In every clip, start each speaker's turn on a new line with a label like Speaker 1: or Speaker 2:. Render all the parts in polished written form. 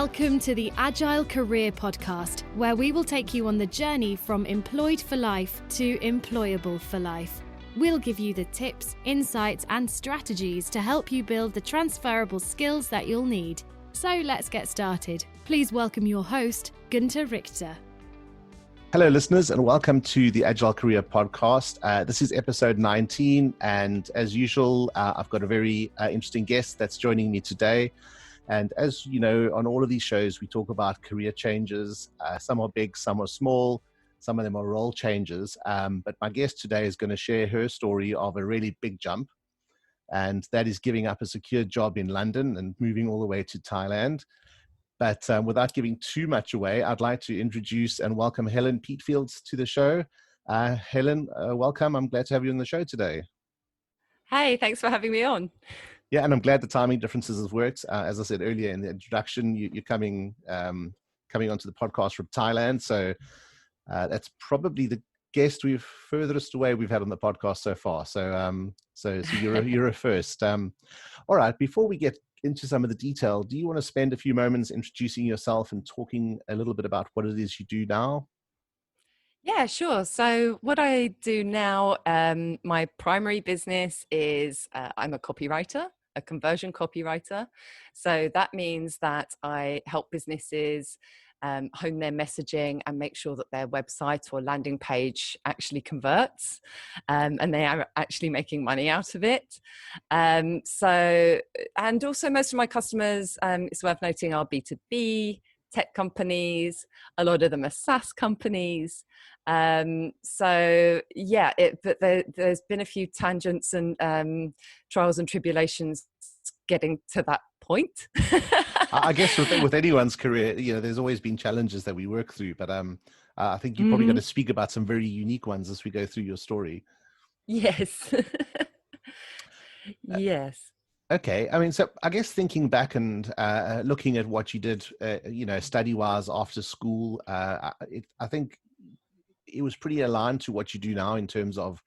Speaker 1: Welcome to the Agile Career Podcast, where we will take you on the journey from employed for life to employable for life. We'll give you the tips, insights, and strategies to help you build the transferable skills that you'll need. So let's get started. Please welcome your host, Günther Richter.
Speaker 2: Hello, listeners, and welcome to the Agile Career Podcast. This is episode 19, and as usual, I've got a very interesting guest that's joining me today. And as you know, on all of these shows, we talk about career changes. Some are big, some are small, some of them are role changes. But my guest today is going to share her story of a really big jump, and that is giving up a secure job in London and moving all the way to Thailand. But without giving too much away, I'd like to introduce and welcome Helen Peatfield to the show. Helen, welcome. I'm glad to have you on the show today.
Speaker 3: Hey, thanks for having me on.
Speaker 2: Yeah, and I'm glad the timing differences have worked. As I said earlier in the introduction, you're coming onto the podcast from Thailand. So that's probably the guest furthest away we've had on the podcast so far. So you're a first. All right, before we get into some of the detail, do you want to spend a few moments introducing yourself and talking a little bit about what it is you do now?
Speaker 3: Yeah, sure. So what I do now, my primary business is I'm a copywriter, a conversion copywriter. So that means that I help businesses hone their messaging and make sure that their website or landing page actually converts, and they are actually making money out of it. And also most of my customers, it's worth noting, are B2B tech companies. A lot of them are SaaS companies. But there's been a few tangents and trials and tribulations getting to that point.
Speaker 2: I guess with anyone's career, there's always been challenges that we work through, but I think you're probably going to speak about some very unique ones as we go through your story.
Speaker 3: Yes. Yes.
Speaker 2: Okay. I mean, so I guess thinking back and looking at what you did, study-wise after school, I think it was pretty aligned to what you do now in terms of,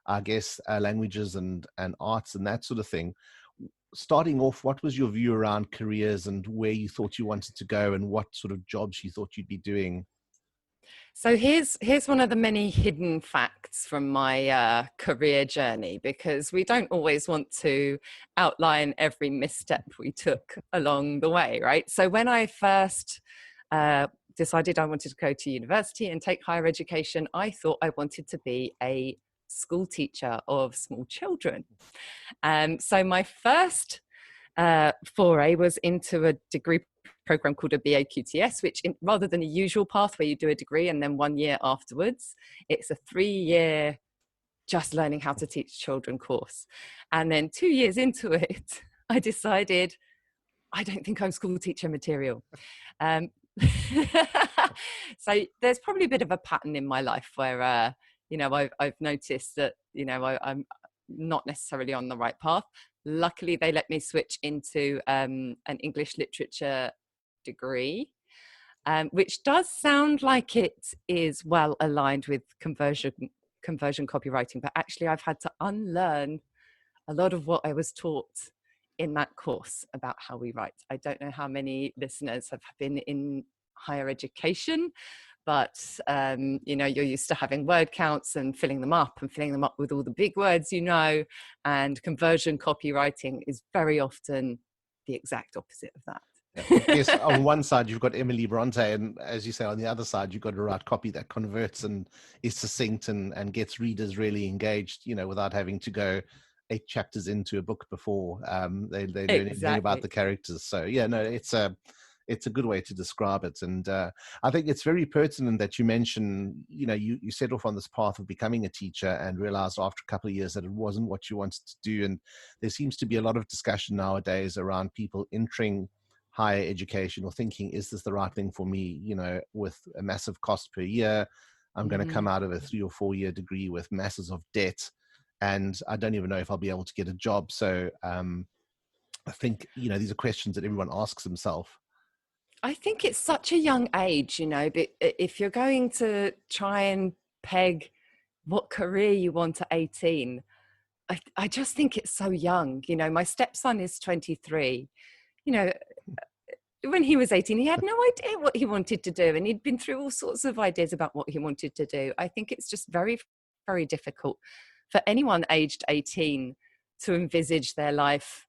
Speaker 2: I guess, languages and arts and that sort of thing. Starting off, what was your view around careers and where you thought you wanted to go and what sort of jobs you thought you'd be doing?
Speaker 3: So here's one of the many hidden facts from my career journey, because we don't always want to outline every misstep we took along the way, right? So when I first decided I wanted to go to university and take higher education, I thought I wanted to be a school teacher of small children. So my first foray was into a degree program called a BAQTS, which rather than a usual path where you do a degree and then 1 year afterwards, it's a 3-year just learning how to teach children course. And then 2 years into it, I decided, I don't think I'm school teacher material. So there's probably a bit of a pattern in my life where, I've noticed that, I'm not necessarily on the right path. Luckily, they let me switch into an English literature degree, which does sound like it is well aligned with conversion copywriting, but actually I've had to unlearn a lot of what I was taught in that course about how we write. I don't know how many listeners have been in higher education, but you're used to having word counts and filling them up with all the big words, and conversion copywriting is very often the exact opposite of that.
Speaker 2: Yes, on one side you've got Emily Bronte, and as you say, on the other side you've got to write copy that converts and is succinct and gets readers really engaged, without having to go 8 chapters into a book before they learn anything about the characters. So yeah, no, it's a good way to describe it. And I think it's very pertinent that you mention, you set off on this path of becoming a teacher and realized after a couple of years that it wasn't what you wanted to do. And there seems to be a lot of discussion nowadays around people entering higher education or thinking, is this the right thing for me? With a massive cost per year, I'm going to come out of a 3 or 4 year degree with masses of debt, and I don't even know if I'll be able to get a job. So I think, these are questions that everyone asks himself.
Speaker 3: I think it's such a young age, but if you're going to try and peg what career you want at 18, I just think it's so young. My stepson is 23. when he was 18, he had no idea what he wanted to do. And he'd been through all sorts of ideas about what he wanted to do. I think it's just very, very difficult for anyone aged 18 to envisage their life,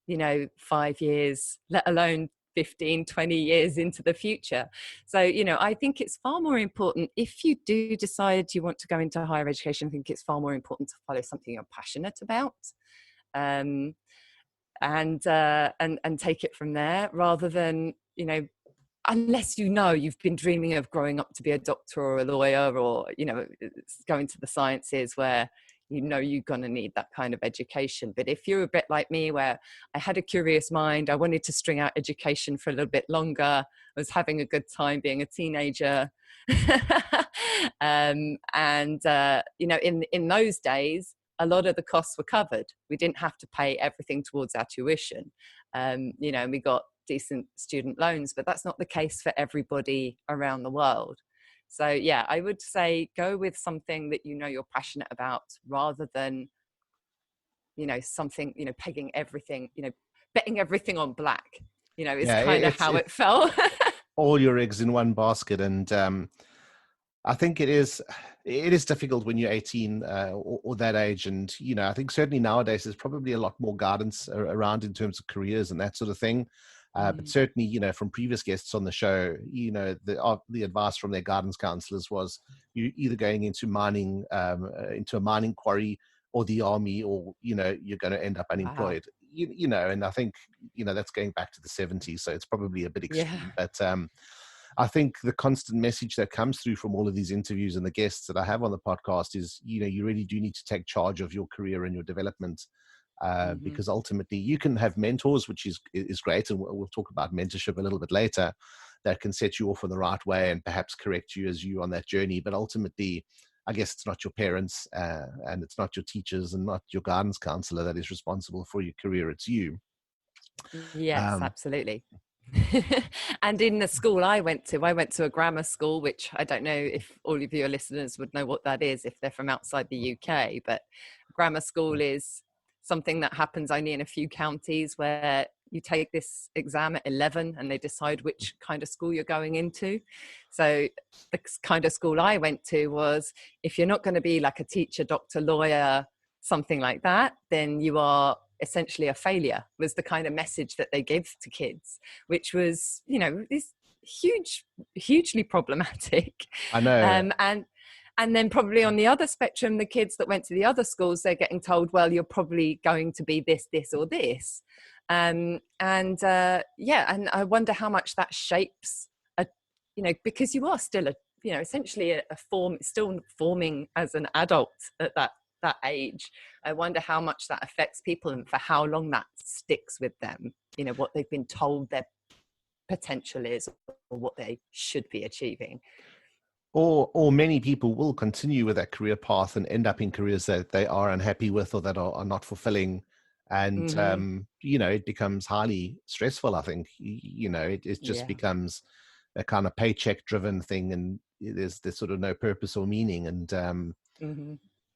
Speaker 3: 5 years, let alone 15, 20 years into the future. So, I think it's far more important, if you do decide you want to go into higher education, I think it's far more important to follow something you're passionate about. And take it from there, rather than, unless you've been dreaming of growing up to be a doctor or a lawyer, or, going to the sciences where you're going to need that kind of education. But if you're a bit like me, where I had a curious mind, I wanted to string out education for a little bit longer, I was having a good time being a teenager. In those days, a lot of the costs were covered. We didn't have to pay everything towards our tuition. We got decent student loans, but that's not the case for everybody around the world. So yeah, I would say go with something that you're passionate about, rather than, something, pegging everything, betting everything on black, is kind of how it felt.
Speaker 2: All your eggs in one basket. And I think it is difficult when you're 18 or that age. And, I think certainly nowadays there's probably a lot more guidance around in terms of careers and that sort of thing. But certainly, from previous guests on the show, the advice from their guidance counselors was you either going into mining, into a mining quarry, or the army, or, you're going to end up unemployed. Wow. And I think, that's going back to the 70s. So it's probably a bit extreme. Yeah. But I think the constant message that comes through from all of these interviews and the guests that I have on the podcast is, you really do need to take charge of your career and your development. Because ultimately you can have mentors, which is great, and we'll talk about mentorship a little bit later, that can set you off in the right way and perhaps correct you as you on that journey. But ultimately, I guess it's not your parents and it's not your teachers and not your guidance counselor that is responsible for your career. It's you.
Speaker 3: Yes, absolutely. And in the school I went to a grammar school, which I don't know if all of your listeners would know what that is if they're from outside the UK, but grammar school is something that happens only in a few counties, where you take this exam at 11 and they decide which kind of school you're going into. So the kind of school I went to was, if you're not going to be like a teacher, doctor, lawyer, something like that, then you are essentially a failure, was the kind of message that they give to kids, which was, is hugely problematic.
Speaker 2: I know.
Speaker 3: And then probably on the other spectrum, the kids that went to the other schools, they're getting told, well, you're probably going to be this, or this. And I wonder how much that shapes, because you are still essentially a form, still forming as an adult at that age. I wonder how much that affects people and for how long that sticks with them, what they've been told their potential is or what they should be achieving.
Speaker 2: Or many people will continue with that career path and end up in careers that they are unhappy with or that are not fulfilling. And, it becomes highly stressful, I think. It just becomes a kind of paycheck driven thing, and there's sort of no purpose or meaning. And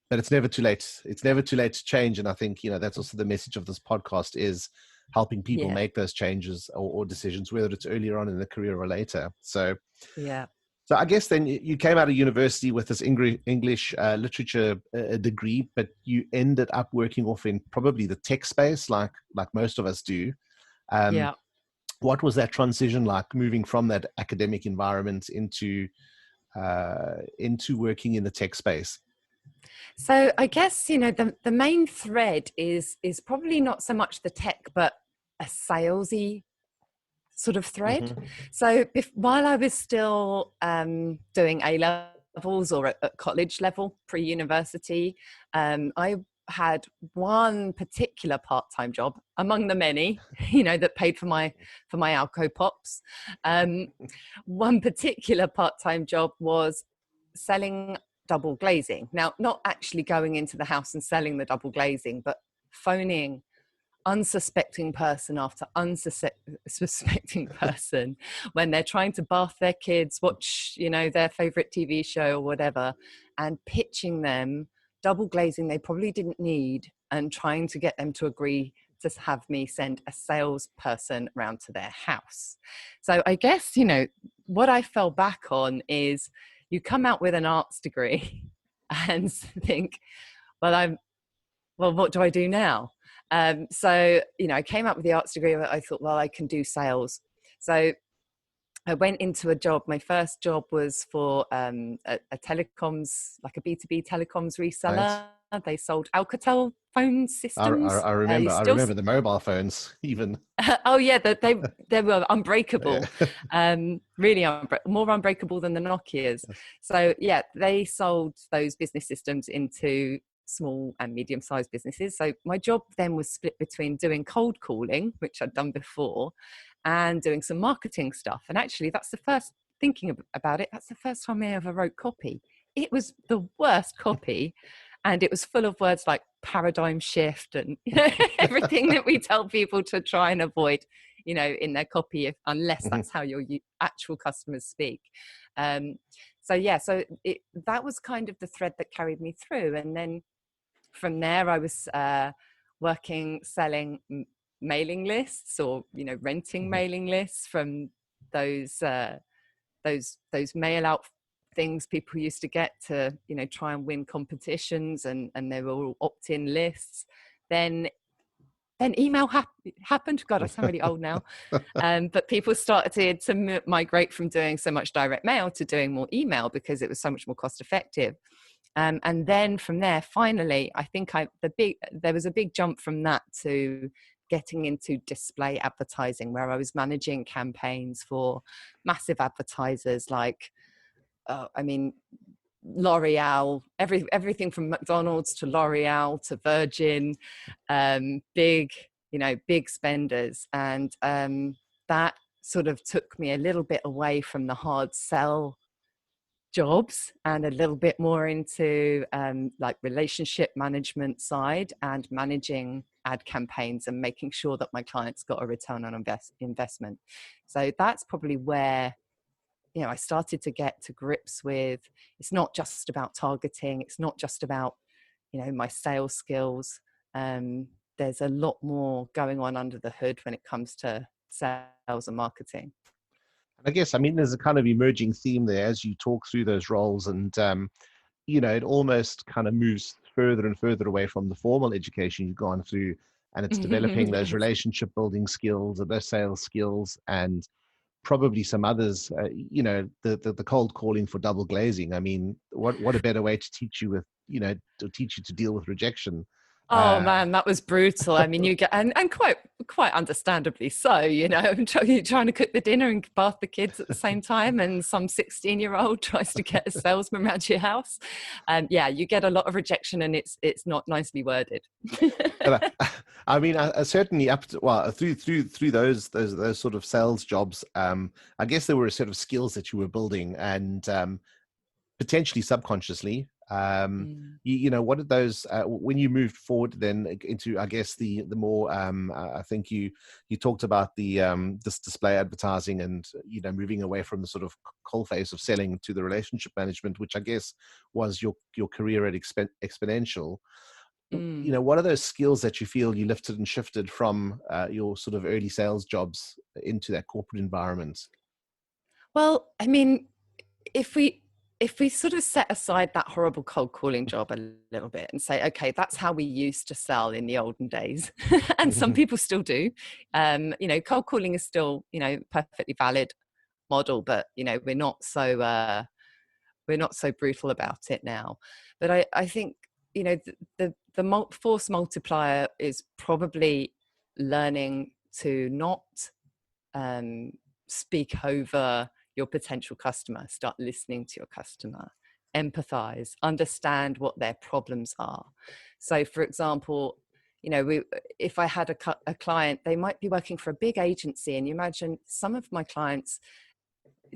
Speaker 2: but it's never too late. It's never too late to change. And I think, that's also the message of this podcast, is helping people make those changes or decisions, whether it's earlier on in the career or later. So, yeah. So I guess then you came out of university with this English literature degree, but you ended up working off in probably the tech space, like most of us do. What was that transition like, moving from that academic environment into working in the tech space?
Speaker 3: So I guess, the main thread is probably not so much the tech, but a salesy sort of thread. So while I was still doing A-levels or at college level, pre-university, I had one particular part-time job among the many, that paid for my Alco Pops. One particular part-time job was selling double glazing. Now, not actually going into the house and selling the double glazing, but phoning unsuspecting person after unsuspecting person when they're trying to bath their kids, watch, their favorite TV show or whatever, and pitching them double glazing they probably didn't need, and trying to get them to agree to have me send a salesperson around to their house. So I guess, what I fell back on is you come out with an arts degree and think, well, what do I do now? So, I came up with the arts degree. I thought, well, I can do sales. So I went into a job. My first job was for a telecoms, like a B2B telecoms reseller. Right. They sold Alcatel phone systems.
Speaker 2: I remember the mobile phones even.
Speaker 3: Oh yeah, they were unbreakable. Really more unbreakable than the Nokias. Yes. So yeah, they sold those business systems into small and medium-sized businesses. So my job then was split between doing cold calling, which I'd done before, and doing some marketing stuff. And actually, that's the first, thinking about it, that's the first time I ever wrote copy. It was the worst copy. And it was full of words like paradigm shift and everything that we tell people to try and avoid, in their copy, unless that's how your actual customers speak. So that was kind of the thread that carried me through. And then from there, I was selling mailing lists, or renting mailing lists from those mail out things people used to get to try and win competitions, and they were all opt-in lists. Then email happened. God, I sound really old now. But people started to migrate from doing so much direct mail to doing more email because it was so much more cost effective. And then from there, finally, I think there was a big jump from that to getting into display advertising, where I was managing campaigns for massive advertisers like, L'Oreal, everything from McDonald's to L'Oreal to Virgin, big spenders. And that sort of took me a little bit away from the hard sell jobs and a little bit more into like relationship management side and managing ad campaigns and making sure that my clients got a return on investment. So that's probably where I started to get to grips with, it's not just about targeting. It's not just about, my sales skills. There's a lot more going on under the hood when it comes to sales and marketing.
Speaker 2: I guess, there's a kind of emerging theme there as you talk through those roles, and, it almost kind of moves further and further away from the formal education you've gone through, and it's developing those relationship building skills, or those sales skills, and probably some others, the cold calling for double glazing. What a better way to teach you to deal with rejection.
Speaker 3: Oh man, that was brutal. You get, and quite understandably so, you're trying to cook the dinner and bath the kids at the same time, and some 16-year-old tries to get a salesman around your house. You get a lot of rejection, and it's not nicely worded.
Speaker 2: I certainly through those sort of sales jobs, I guess there were a set of skills that you were building, and potentially subconsciously. What did those when you moved forward then into, I guess, the more I think you talked about the this display advertising, and moving away from the sort of coalface of selling to the relationship management, which I guess was your career at Exponential. What are those skills that you feel you lifted and shifted from your sort of early sales jobs into that corporate environment?
Speaker 3: Well, if we sort of set aside that horrible cold calling job a little bit and say, okay, that's how we used to sell in the olden days. And some people still do. Cold calling is still, perfectly valid model, but, we're not so brutal about it now. But I think, the force multiplier is probably learning to not speak over your potential customer. Start listening to your customer, empathize, understand what their problems are. So for example, if I had a client, they might be working for a big agency, and you imagine some of my clients,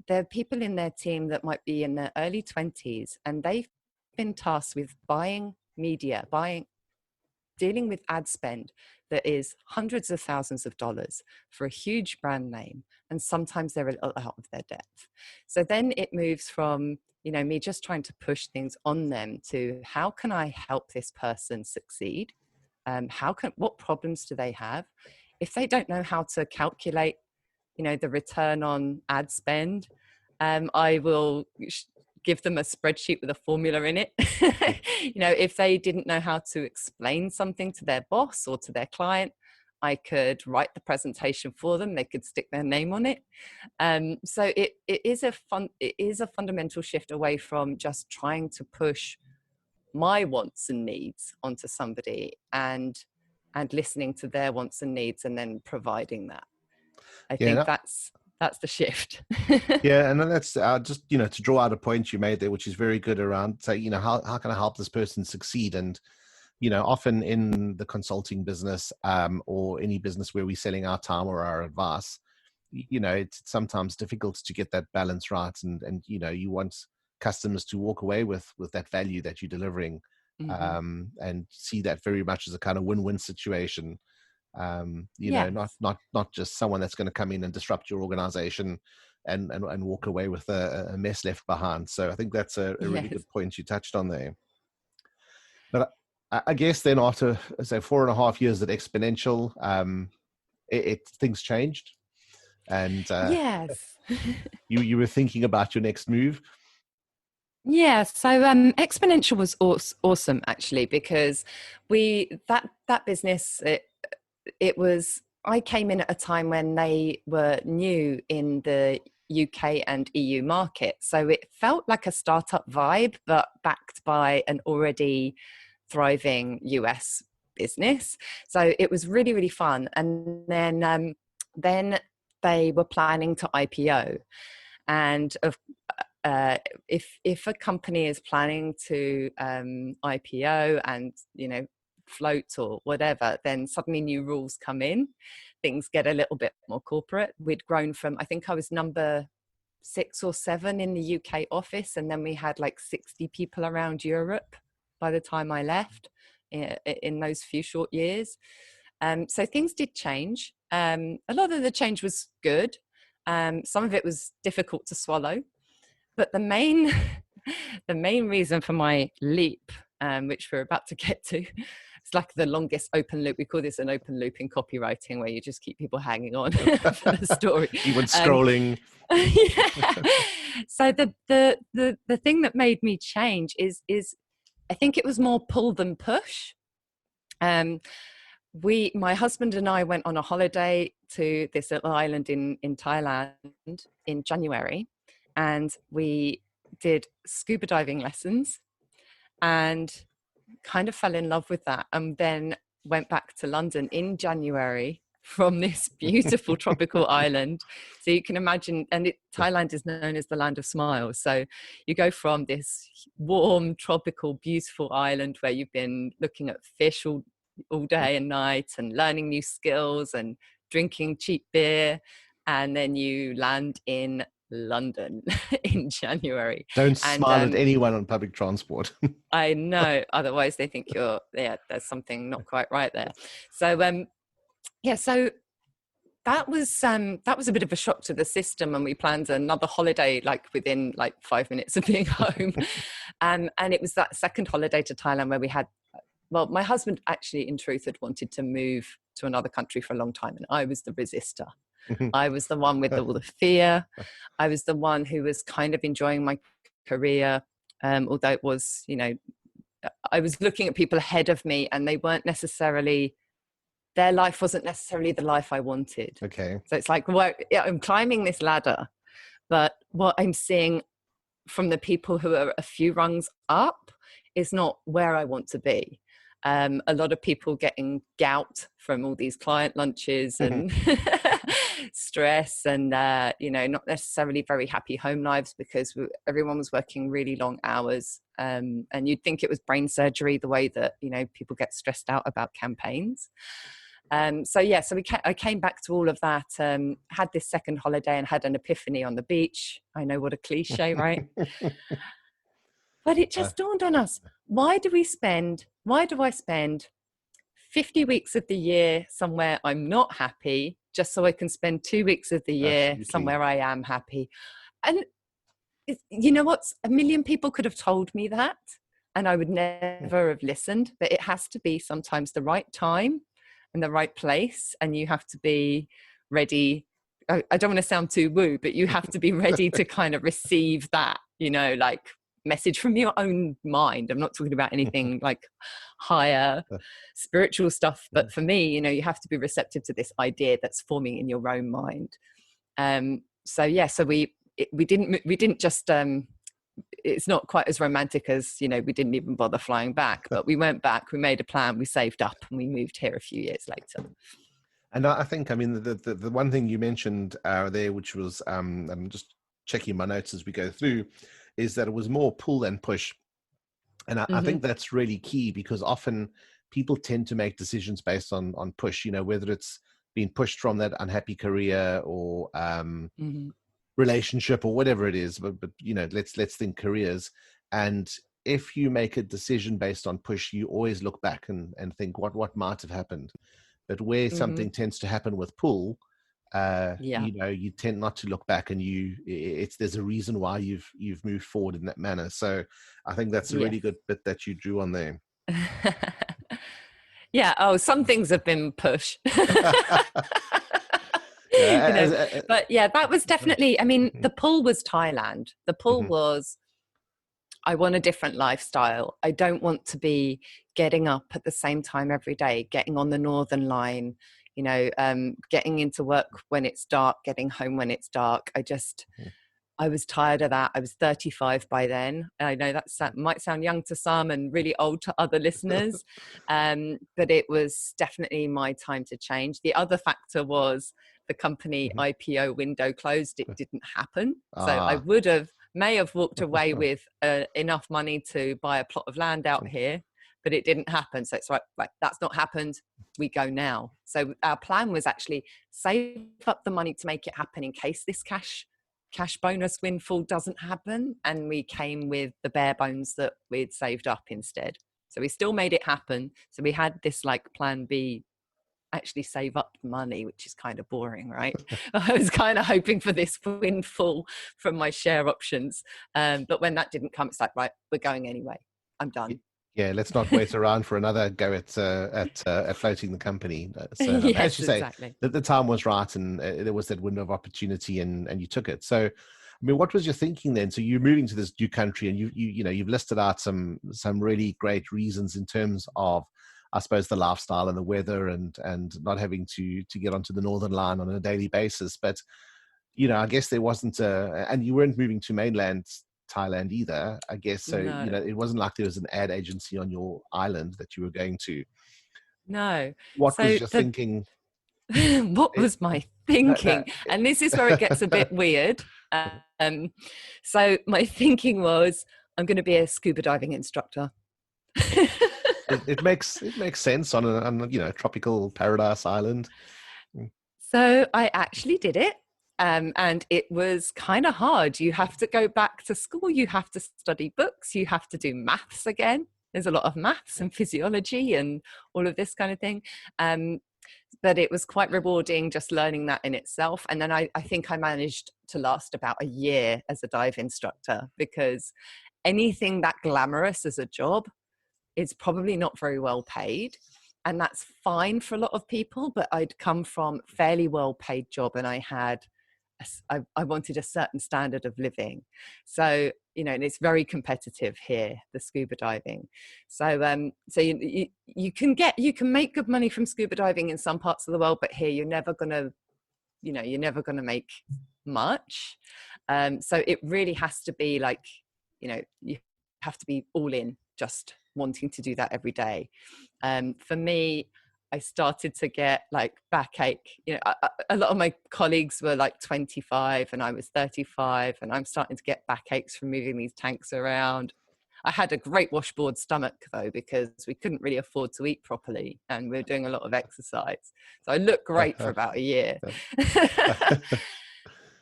Speaker 3: there are people in their team that might be in their early 20s, and they've been tasked with buying media, dealing with ad spend that is hundreds of thousands of dollars for a huge brand name, and sometimes they're out of their depth. So then it moves from me just trying to push things on them to, how can I help this person succeed? what problems do they have? If they don't know how to calculate, the return on ad spend, I will give them a spreadsheet with a formula in it. If they didn't know how to explain something to their boss or to their client, I could write the presentation for them. They could stick their name on it. So it is a fundamental shift away from just trying to push my wants and needs onto somebody, and listening to their wants and needs and then providing that. I think that's the shift.
Speaker 2: Yeah, and then that's just to draw out a point you made there, which is very good, around say, how can I help this person succeed? And often in the consulting business, or any business where we're selling our time or our advice, it's sometimes difficult to get that balance right, and you want customers to walk away with that value that you're delivering, and see that very much as a kind of win-win situation. Not just someone that's going to come in and disrupt your organization and walk away with a mess left behind. So I think that's a really good point you touched on there. But I guess then after, say, 4.5 years at Exponential, things changed, and
Speaker 3: yes,
Speaker 2: you were thinking about your next move.
Speaker 3: Yeah, so Exponential was awesome, actually, because that business, I came in at a time when they were new in the UK and EU market. So it felt like a startup vibe, but backed by an already thriving US business. So it was really, really fun. And then they were planning to IPO. And if a company is planning to IPO and float or whatever, then suddenly new rules come in. Things get a little bit more corporate. We'd grown from, I think I was number 6 or 7 in the UK office, and then we had like 60 people around Europe by the time I left in those few short years. So things did change. A lot of the change was good. Some of it was difficult to swallow. But the main reason for my leap, which we're about to get to, it's like the longest open loop. We call this an open loop in copywriting, where you just keep people hanging on for the story.
Speaker 2: Even scrolling.
Speaker 3: So the thing that made me change is I think it was more pull than push. My husband and I went on a holiday to this little island in Thailand in January. And we did scuba diving lessons and kind of fell in love with that. And then went back to London in January from this beautiful tropical island. So you can imagine, and Thailand is known as the land of smiles. So you go from this warm, tropical, beautiful island where you've been looking at fish all day and night and learning new skills and drinking cheap beer. And then you land in London in January.
Speaker 2: Don't smile at anyone on public transport.
Speaker 3: I know, otherwise they think there's something not quite right there. So so that was a bit of a shock to the system, and we planned another holiday like within like 5 minutes of being home. And it was that second holiday to Thailand where we had, well, my husband actually in truth had wanted to move to another country for a long time, and I was the resistor. I was the one with all the fear. I was the one who was kind of enjoying my career, although it was, I was looking at people ahead of me, and they weren't necessarily, their life wasn't necessarily the life I wanted.
Speaker 2: Okay.
Speaker 3: So it's like, well, I'm climbing this ladder, but what I'm seeing from the people who are a few rungs up is not where I want to be. A lot of people getting gout from all these client lunches and stress, and not necessarily very happy home lives, because everyone was working really long hours, and you'd think it was brain surgery the way that people get stressed out about campaigns. So I came back to all of that, had this second holiday and had an epiphany on the beach. I know, what a cliche, right? But it just dawned on us, why do I spend 50 weeks of the year somewhere I'm not happy, just so I can spend 2 weeks of the year somewhere I am happy? And you know what? A million people could have told me that, and I would never have listened. But it has to be sometimes the right time and the right place, and you have to be ready. I don't want to sound too woo, but you have to be ready to kind of receive that, like message from your own mind. I'm not talking about anything like higher spiritual stuff, but for me, you have to be receptive to this idea that's forming in your own mind. So we didn't just it's not quite as romantic as we didn't even bother flying back, but we went back, we made a plan, we saved up, and we moved here a few years later.
Speaker 2: And I think, I mean, the one thing you mentioned there, which was, I'm just checking my notes as we go through, is that it was more pull than push. And I think that's really key, because often people tend to make decisions based on push, whether it's being pushed from that unhappy career or relationship or whatever it is. But let's think careers. And if you make a decision based on push, you always look back and think what might have happened. But where something tends to happen with pull, you tend not to look back, and there's a reason why you've moved forward in that manner. So I think that's a really good bit that you drew on there.
Speaker 3: Yeah. Oh, some things have been push. But yeah, that was definitely, I mean, the pull was Thailand. The pull was, I want a different lifestyle. I don't want to be getting up at the same time every day, getting on the Northern Line, getting into work when it's dark, getting home when it's dark. I was tired of that. I was 35 by then. I know that might sound young to some and really old to other listeners, but it was definitely my time to change. The other factor was the company IPO window closed. It didn't happen. So I may have walked away with enough money to buy a plot of land out here, but it didn't happen. So it's right, that's not happened. We go now. So our plan was actually save up the money to make it happen in case this cash bonus windfall doesn't happen. And we came with the bare bones that we'd saved up instead. So we still made it happen. So we had this like plan B, actually save up money, which is kind of boring, right? I was kind of hoping for this windfall from my share options. But when that didn't come, it's like, right, we're going anyway. I'm done.
Speaker 2: Yeah, let's not wait around for another go at floating the company. So
Speaker 3: yes,
Speaker 2: as you say,
Speaker 3: exactly.
Speaker 2: the time was right, and there was that window of opportunity, and you took it. So, I mean, what was your thinking then? So you're moving to this new country, and you've listed out some really great reasons in terms of, I suppose, the lifestyle and the weather, and not having to get onto the Northern Line on a daily basis. But I guess there wasn't and you weren't moving to mainland Thailand either, I guess. So,
Speaker 3: No.
Speaker 2: it wasn't like there was an ad agency on your island that you were going to.
Speaker 3: No.
Speaker 2: What was your thinking?
Speaker 3: What was my thinking? And this is where it gets a bit weird. So my thinking was, I'm going to be a scuba diving instructor.
Speaker 2: it makes sense on a tropical paradise island.
Speaker 3: So I actually did it. And it was kind of hard. You have to go back to school. You have to study books. You have to do maths again. There's a lot of maths and physiology and all of this kind of thing. But it was quite rewarding just learning that in itself. And then I think I managed to last about a year as a dive instructor, because anything that glamorous as a job is probably not very well paid. And that's fine for a lot of people, but I'd come from a fairly well paid job, and I wanted a certain standard of living. So, and it's very competitive here, the scuba diving. So, you can make good money from scuba diving in some parts of the world, but here you're never going to make much. So it really has to be like, you have to be all in, just wanting to do that every day. For me, I started to get like backache. A lot of my colleagues were like 25 and I was 35, and I'm starting to get backaches from moving these tanks around. I had a great washboard stomach though, because we couldn't really afford to eat properly and we were doing a lot of exercise. So I looked great for about a year.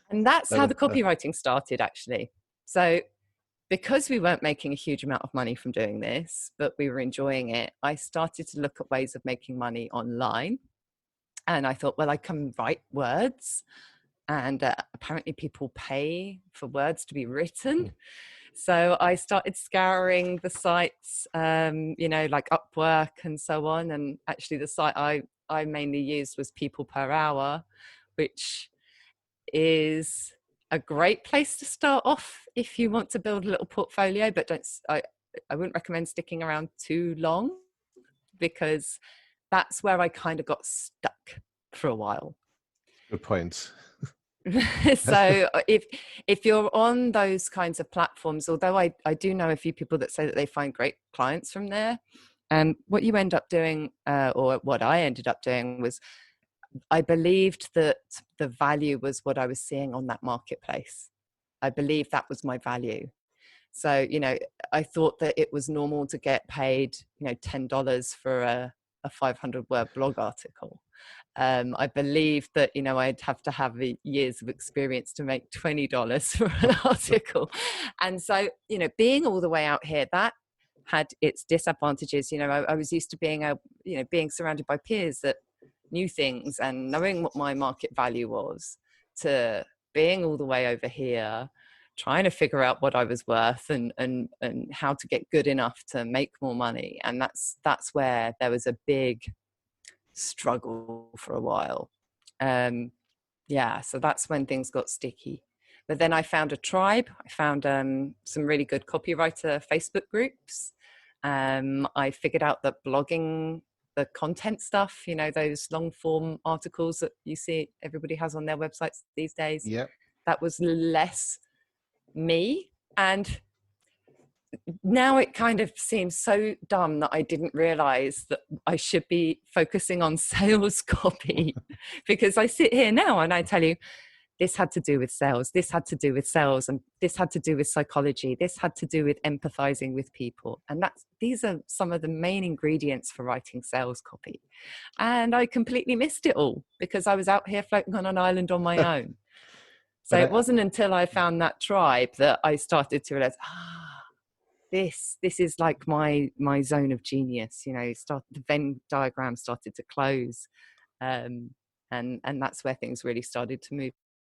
Speaker 3: And that's how the copywriting started, actually. So because we weren't making a huge amount of money from doing this, but we were enjoying it, I started to look at ways of making money online. And I thought, well, I can write words, and apparently people pay for words to be written. So I started scouring the sites, like Upwork and so on. And actually the site I mainly used was People Per Hour, which is a great place to start off if you want to build a little portfolio, but I wouldn't recommend sticking around too long, because that's where I kind of got stuck for a while.
Speaker 2: Good point.
Speaker 3: So if you're on those kinds of platforms, although I do know a few people that say that they find great clients from there, what you end up doing, or what I ended up doing, was I believed that the value was what I was seeing on that marketplace. I believed that was my value. So, I thought that it was normal to get paid, $10 for a 500-word blog article. I believed that, I'd have to have years of experience to make $20 for an article. And so, being all the way out here, that had its disadvantages. I was used to being surrounded by peers that knew things and knowing what my market value was, to being all the way over here, trying to figure out what I was worth and how to get good enough to make more money. And that's where there was a big struggle for a while. So that's when things got sticky. But then I found a tribe. I found some really good copywriter Facebook groups. I figured out that blogging, the content stuff, those long form articles that you see everybody has on their websites these days, that was less me. And now it kind of seems so dumb that I didn't realize that I should be focusing on sales copy, because I sit here now and I tell you, this had to do with sales, this had to do with sales, and this had to do with psychology, this had to do with empathizing with people. And these are some of the main ingredients for writing sales copy. And I completely missed it all because I was out here floating on an island on my own. So it wasn't until I found that tribe that I started to realize, this is like my zone of genius. The Venn diagram started to close, and that's where things really started to move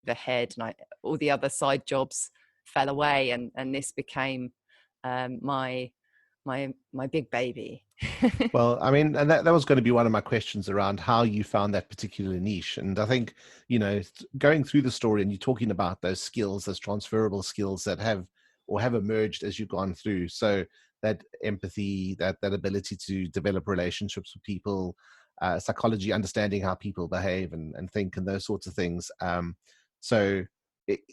Speaker 3: ahead. And all the other side jobs fell away, and this became my big baby.
Speaker 2: Well, I mean, and that was going to be one of my questions around how you found that particular niche. And I think, going through the story and you're talking about those skills, those transferable skills that have emerged as you've gone through. So that empathy, that ability to develop relationships with people, psychology, understanding how people behave and think and those sorts of things.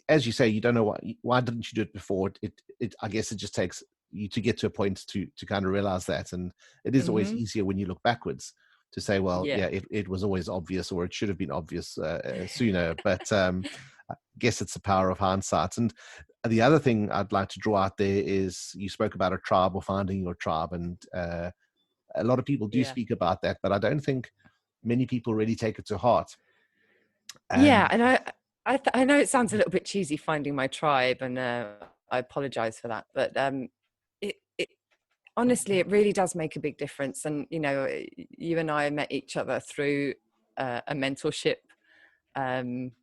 Speaker 2: As you say, you don't know why didn't you do it before? I guess it just takes you to get to a point to kind of realize that. And it is always easier when you look backwards to say, well, it was always obvious, or it should have been obvious sooner. But I guess it's the power of hindsight. And the other thing I'd like to draw out there is you spoke about a tribe or finding your tribe. And a lot of people do speak about that, but I don't think many people really take it to heart.
Speaker 3: And I know it sounds a little bit cheesy, finding my tribe, and I apologize for that. But honestly, it really does make a big difference. And, you and I met each other through a mentorship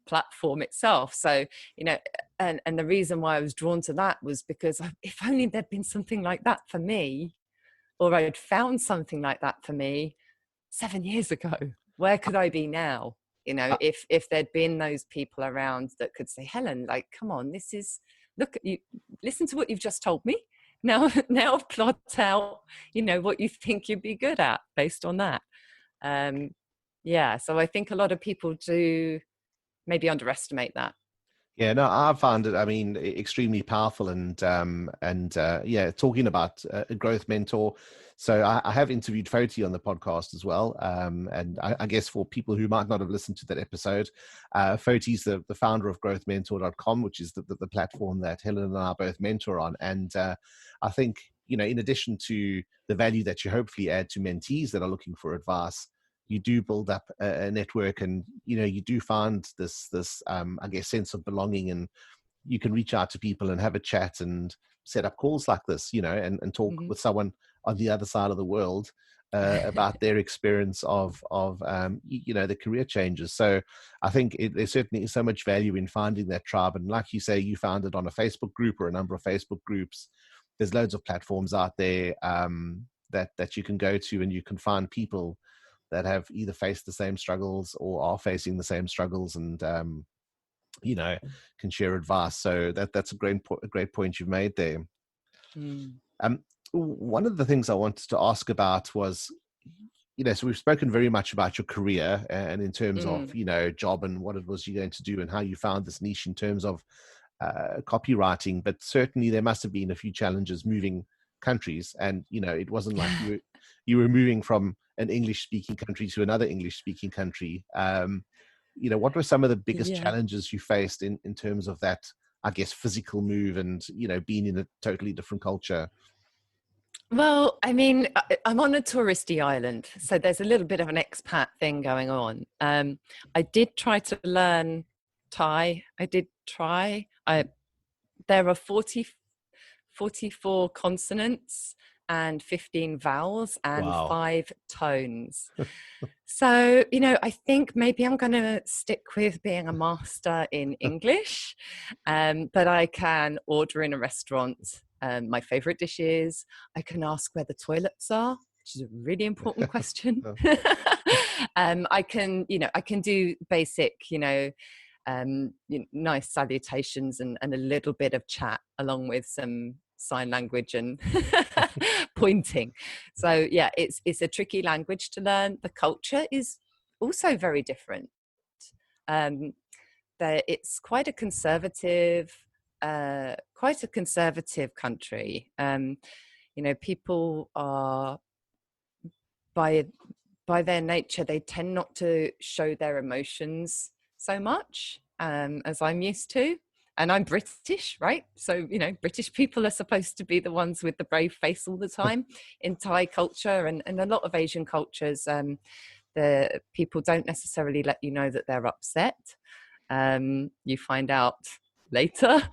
Speaker 3: platform itself. So, and the reason why I was drawn to that was because if only there'd been something like that for me, or I'd found something like that for me 7 years ago, where could I be now? If there'd been those people around that could say, Helen, like, come on, look at you, listen to what you've just told me. Now plot out, what you think you'd be good at based on that. So I think a lot of people do maybe underestimate that.
Speaker 2: Yeah, no, I found it, extremely powerful and talking about a growth mentor. So I have interviewed Foti on the podcast as well. And I guess for people who might not have listened to that episode, Foti's the founder of growthmentor.com, which is the platform that Helen and I both mentor on. And I think, in addition to the value that you hopefully add to mentees that are looking for advice, you do build up a network, and you do find this I guess sense of belonging, and you can reach out to people and have a chat and set up calls like this, and talk with someone on the other side of the world about their experience of the career changes. So I think there certainly is so much value in finding that tribe. And like you say, you found it on a Facebook group or a number of Facebook groups. There's loads of platforms out there that you can go to, and you can find people that have either faced the same struggles or are facing the same struggles, and can share advice. So that's a great point you've made there. One of the things I wanted to ask about was, so we've spoken very much about your career and in terms of, job and what it was you're going to do and how you found this niche in terms of copywriting. But certainly there must have been a few challenges moving countries, and it wasn't like you were moving from an English speaking country to another English speaking country. What were some of the biggest challenges you faced in terms of that, I guess, physical move and being in a totally different culture?
Speaker 3: Well, I mean, I'm on a touristy island, so there's a little bit of an expat thing going on. I did try to learn Thai. There are 44 consonants and 15 vowels and 5 tones. So, I think maybe I'm going to stick with being a master in English, but I can order in a restaurant my favorite dishes. I can ask where the toilets are, which is a really important question. I can do basic, nice salutations and a little bit of chat along with some sign language and pointing. So yeah, it's a tricky language to learn. The culture is also very different. It's quite a conservative country. People are by their nature, they tend not to show their emotions so much as I'm used to. And I'm British, right? So, British people are supposed to be the ones with the brave face all the time. In Thai culture and a lot of Asian cultures, the people don't necessarily let you know that they're upset. You find out later.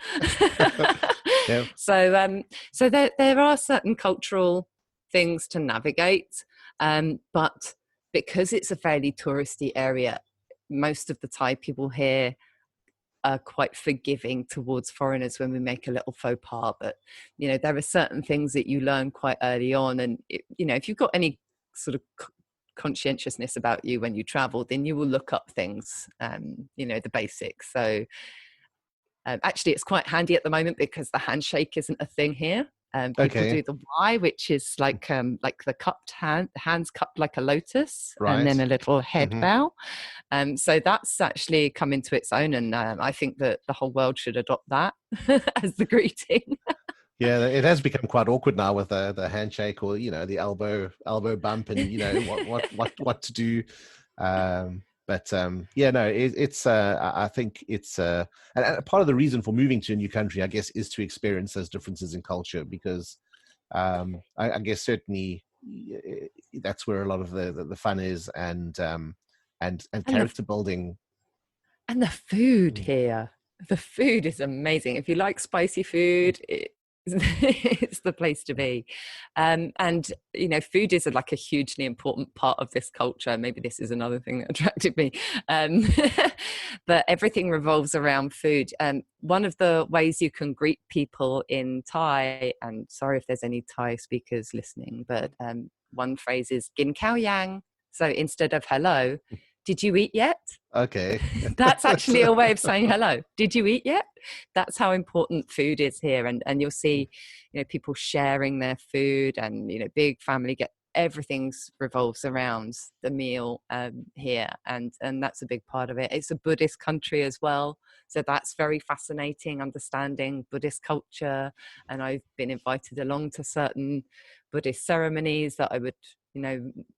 Speaker 2: Yeah.
Speaker 3: So there are certain cultural things to navigate, but because it's a fairly touristy area, most of the Thai people here are quite forgiving towards foreigners when we make a little faux pas. But there are certain things that you learn quite early on, and if you've got any sort of conscientiousness about you when you travel, then you will look up things, the basics. So actually it's quite handy at the moment because the handshake isn't a thing here. People do the Y, which is like the cupped hands cupped like a lotus, right, and then a little head bow. So that's actually come into its own, and I think that the whole world should adopt that as the greeting.
Speaker 2: Yeah, it has become quite awkward now with the handshake or the elbow bump, and what to do. It's I think it's and part of the reason for moving to a new country, I guess, is to experience those differences in culture, because I guess certainly that's where a lot of the fun is, and character building.
Speaker 3: And the food here, the food is amazing. If you like spicy food, it's the place to be. And food is like a hugely important part of this culture. Maybe this is another thing that attracted me, but everything revolves around food. One of the ways you can greet people in Thai, and sorry if there's any Thai speakers listening, but one phrase is "Gin Khao Yang." So instead of hello, did you eat yet?
Speaker 2: Okay.
Speaker 3: That's actually a way of saying hello. Did you eat yet? That's how important food is here. And you'll see, people sharing their food, and, big family everything revolves around the meal here. And that's a big part of it. It's a Buddhist country as well. So that's very fascinating, understanding Buddhist culture. And I've been invited along to certain Buddhist ceremonies that I would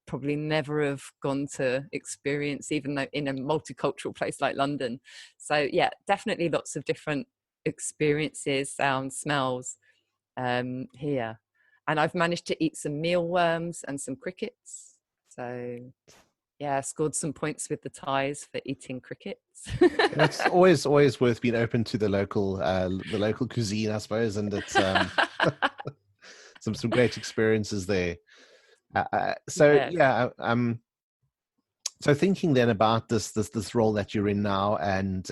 Speaker 3: probably never have gone to experience, even though in a multicultural place like London. So yeah, definitely lots of different experiences, sounds, smells here. And I've managed to eat some mealworms and some crickets. So yeah, I scored some points with the Thais for eating crickets.
Speaker 2: It's always worth being open to the local cuisine, I suppose, and it's some great experiences there. So
Speaker 3: Yeah.
Speaker 2: yeah, so thinking then about this role that you're in now, and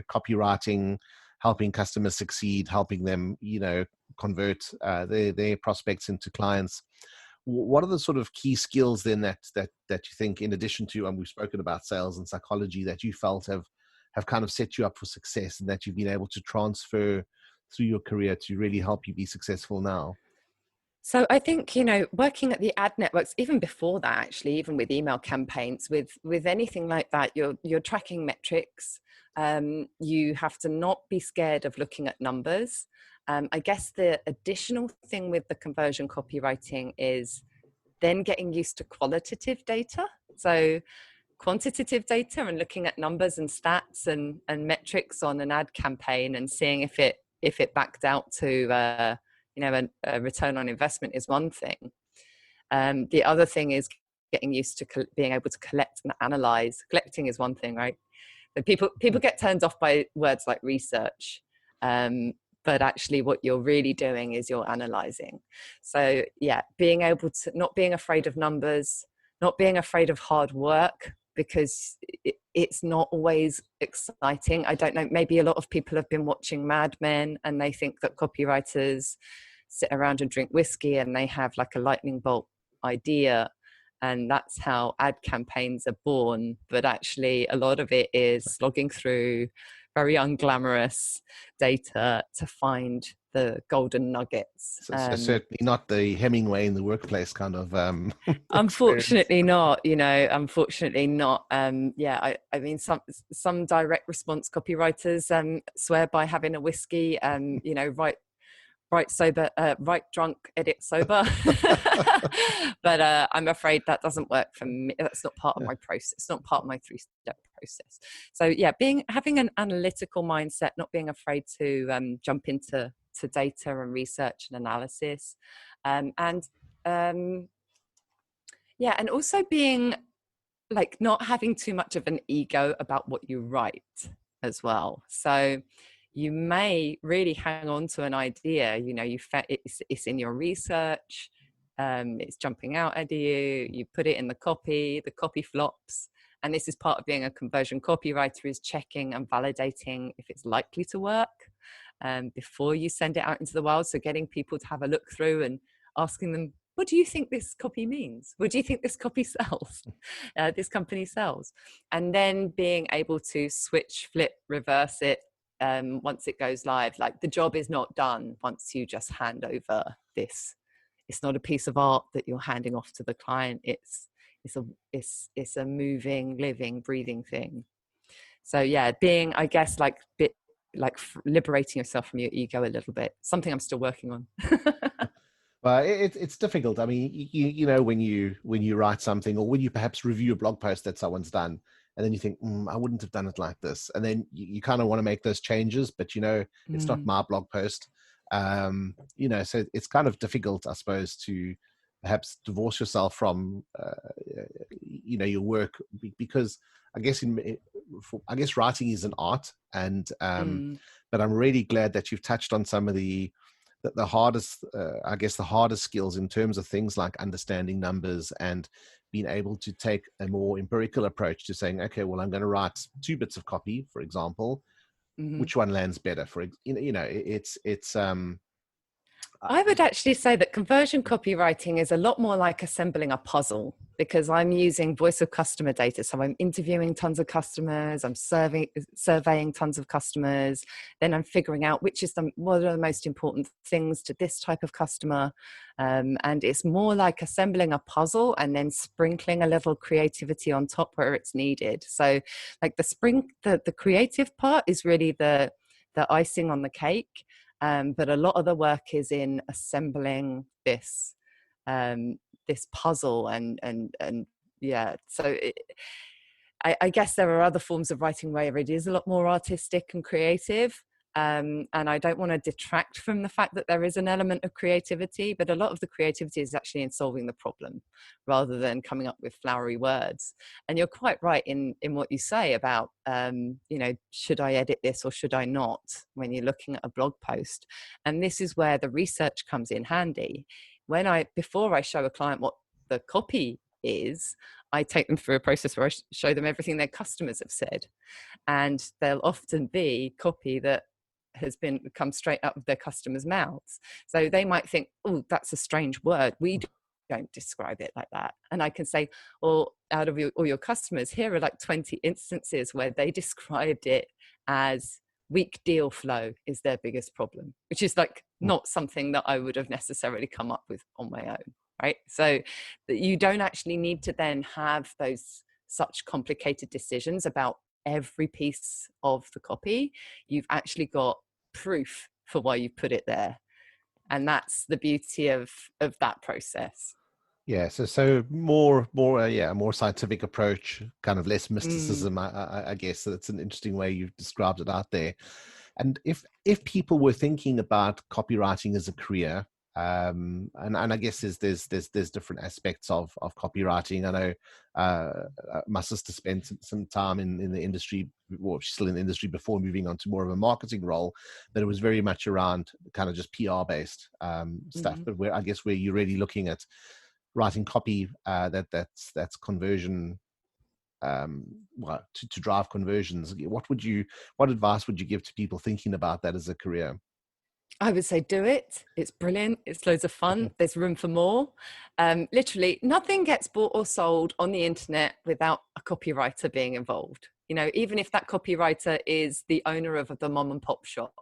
Speaker 2: copywriting, helping customers succeed, helping them convert their prospects into clients. What are the sort of key skills then that you think, in addition to, and we've spoken about sales and psychology, that you felt have kind of set you up for success, and that you've been able to transfer through your career to really help you be successful now?
Speaker 3: So I think, working at the ad networks, even before that, actually, even with email campaigns, with anything like that, you're tracking metrics. You have to not be scared of looking at numbers. I guess the additional thing with the conversion copywriting is then getting used to qualitative data. So quantitative data and looking at numbers and stats and metrics on an ad campaign and seeing if it backed out to a return on investment is one thing. The other thing is getting used to being able to collect and analyze. Collecting is one thing, right? But people get turned off by words like research, but actually what you're really doing is you're analyzing. So yeah, being able to, not being afraid of numbers, not being afraid of hard work, because it's not always exciting. I don't know, maybe a lot of people have been watching Mad Men and they think that copywriters sit around and drink whiskey and they have like a lightning bolt idea, and that's how ad campaigns are born. But actually a lot of it is slogging through very unglamorous data to find the golden nuggets.
Speaker 2: So certainly not the Hemingway in the workplace kind of
Speaker 3: Unfortunately not, unfortunately not. I mean, some direct response copywriters swear by having a whiskey, write sober, write drunk, edit sober. But I'm afraid that doesn't work for me. That's not part of my process. It's not part of my 3-step process. So yeah, having an analytical mindset, not being afraid to jump into data and research and analysis, and also being like not having too much of an ego about what you write as well. So you may really hang on to an idea, it's in your research, it's jumping out at you, you put it in the copy flops. And this is part of being a conversion copywriter, is checking and validating if it's likely to work before you send it out into the world. So getting people to have a look through and asking them, what do you think this copy means? What do you think this copy sells? This company sells? And then being able to switch, flip, reverse it once it goes live. Like, the job is not done once you just hand over this. It's not a piece of art that you're handing off to the client. It's a moving, living, breathing thing. So yeah, being, I guess, liberating yourself from your ego a little bit. Something I'm still working on.
Speaker 2: Well, it's difficult. I mean, when you write something, or when you perhaps review a blog post that someone's done, and then you think, I wouldn't have done it like this, and then you kind of want to make those changes, but it's not my blog post. So it's kind of difficult, I suppose, to perhaps divorce yourself from your work, because I guess writing is an art, and but I'm really glad that you've touched on some of the hardest skills in terms of things like understanding numbers and being able to take a more empirical approach to saying, okay, well, I'm going to write 2 bits of copy, for example. Which one lands better?
Speaker 3: I would actually say that conversion copywriting is a lot more like assembling a puzzle, because I'm using voice of customer data. So I'm interviewing tons of customers, I'm surveying tons of customers, then I'm figuring out what are the most important things to this type of customer. And it's more like assembling a puzzle and then sprinkling a little creativity on top where it's needed. So like the creative part is really the icing on the cake. But a lot of the work is in assembling this puzzle, and yeah. So I guess there are other forms of writing where it is a lot more artistic and creative. And I don't want to detract from the fact that there is an element of creativity, but a lot of the creativity is actually in solving the problem rather than coming up with flowery words. And you're quite right in what you say about, should I edit this or should I not, when you're looking at a blog post? And this is where the research comes in handy. before I show a client what the copy is, I take them through a process where I show them everything their customers have said. And there'll often be copy that has come straight out of their customers' mouths. So they might think, oh, that's a strange word. We don't describe it like that. And I can say, well, out of all your customers, here are like 20 instances where they described it as weak deal flow is their biggest problem, which is like not something that I would have necessarily come up with on my own, right? So that you don't actually need to then have those such complicated decisions about every piece of the copy. You've actually got proof for why you put it there. And that's the beauty of that process.
Speaker 2: Yeah, so more a more scientific approach, kind of less mysticism. I guess that's an interesting way you've described it out there. And if people were thinking about copywriting as a career, and I guess there's different aspects of copywriting. I know my sister spent some time in the industry, well, she's still in the industry before moving on to more of a marketing role, but it was very much around kind of just PR based stuff. But where you're really looking at writing copy that's conversion, to drive conversions. What advice would you give to people thinking about that as a career?
Speaker 3: I would say do it. It's brilliant. It's loads of fun. There's room for more. Literally nothing gets bought or sold on the internet without a copywriter being involved. You know, even if that copywriter is the owner of the mom and pop shop.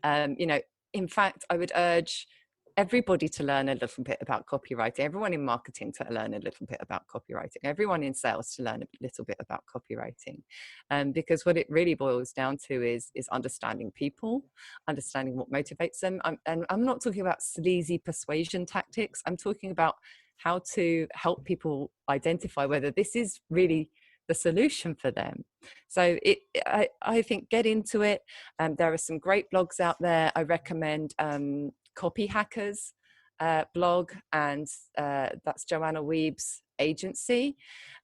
Speaker 3: You know, in fact, I would urge everybody to learn a little bit about copywriting, everyone in marketing to learn a little bit about copywriting, everyone in sales to learn a little bit about copywriting. Because what it really boils down to is understanding people, understanding what motivates them. And I'm not talking about sleazy persuasion tactics. I'm talking about how to help people identify whether this is really the solution for them. So I think get into it. There are some great blogs out there. I recommend Copy Hackers blog, and that's Joanna Weeb's agency,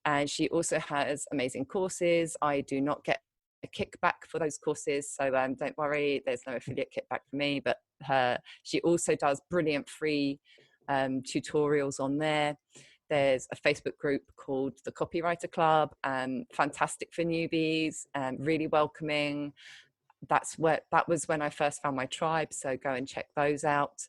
Speaker 3: and she also has amazing courses. I do not get a kickback for those courses, so don't worry, there's no affiliate kickback for me, but she also does brilliant free tutorials on there. There's a Facebook group called the Copywriter Club, fantastic for newbies, really welcoming. That was when I first found my tribe, so go and check those out.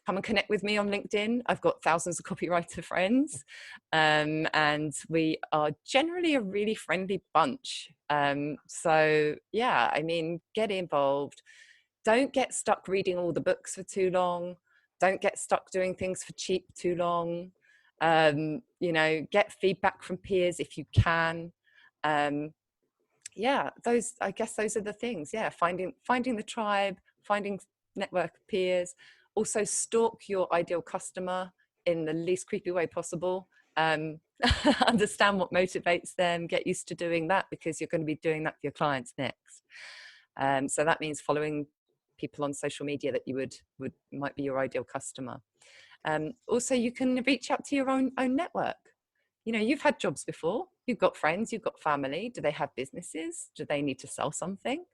Speaker 3: Come and connect with me on LinkedIn. I've got thousands of copywriter friends, and we are generally a really friendly bunch. So yeah, I mean, get involved. Don't get stuck reading all the books for too long. Don't get stuck doing things for cheap too long. You know, get feedback from peers if you can. Yeah, I guess those are the things. Yeah, finding the tribe, finding network peers. Also stalk your ideal customer in the least creepy way possible. Understand what motivates them, get used to doing that, because you're going to be doing that for your clients next. So that means following people on social media that you would might be your ideal customer. Also, you can reach out to your own network. You know, you've had jobs before, you've got friends, you've got family. Do they have businesses? Do they need to sell something?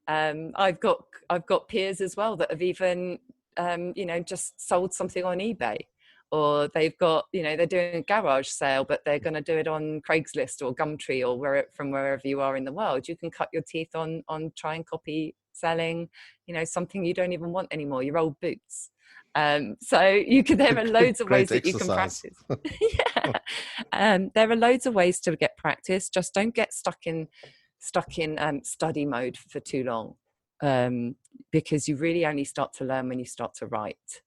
Speaker 3: I've got peers as well that have even, you know, just sold something on eBay, or they've got, you know, they're doing a garage sale, but they're going to do it on Craigslist or Gumtree or from wherever you are in the world. You can cut your teeth on trying copy selling, you know, something you don't even want anymore, your old boots. So there are loads of ways that you can practice. Yeah. There are loads of ways to get practice. Just don't get stuck in study mode for too long, because you really only start to learn when you start to write.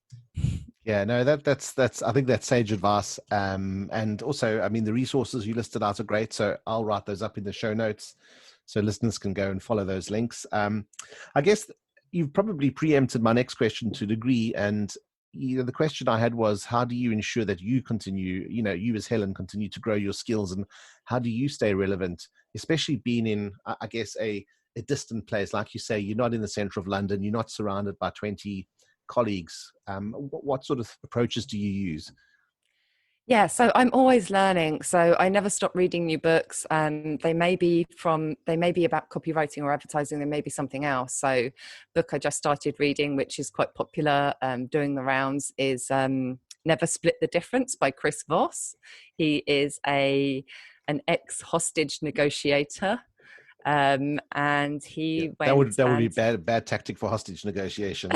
Speaker 2: Yeah, no, that's I think that's sage advice. And also, I mean, the resources you listed out are great, so I'll write those up in the show notes so listeners can go and follow those links. I guess you've probably preempted my next question to a degree, and the question I had was, how do you ensure that you continue, you know, you as Helen continue to grow your skills, and how do you stay relevant, especially being in, I guess, a distant place? Like you say, you're not in the center of London, you're not surrounded by 20 colleagues. What sort of approaches do you use?
Speaker 3: Yeah, so I'm always learning. So I never stop reading new books. They may be about copywriting or advertising. They may be something else. So, book I just started reading, which is quite popular, doing the rounds, is "Never Split the Difference" by Chris Voss. He is an ex-hostage negotiator, and he went
Speaker 2: That would be
Speaker 3: and
Speaker 2: bad tactic for hostage negotiation.